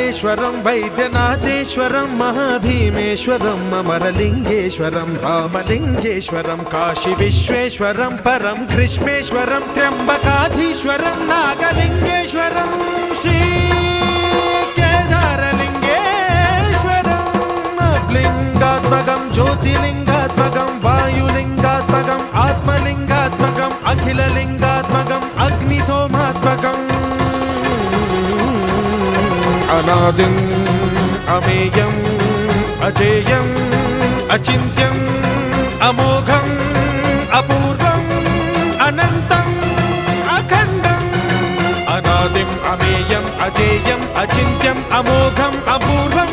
महेश्वरं वैद्यनाथेश्वरं महाभीमेश्वरं अमरलिंगेश्वरं रामलिंगेश्वरं काशी विश्वेश्वरं परं ग्रीष्मेश्वरं त्र्यंबकाधीश्वरं नागलिंगेश्वरं श्री केदारलिंगेश्वरं लिंगात्मकं ज्योतिलिंगात्मकं वायुलिंगात्मकं आत्मलिंगात्मकं अखिललिंगात्मकं अग्निसोमात्मकं अनादिं अमेयं अजेयं अचिन्त्यं अमोघं अपूर्वं अनन्तं अखण्डं अनादिं अमेयं अजेयं अचिन्त्यं अमोघं अपूर्वं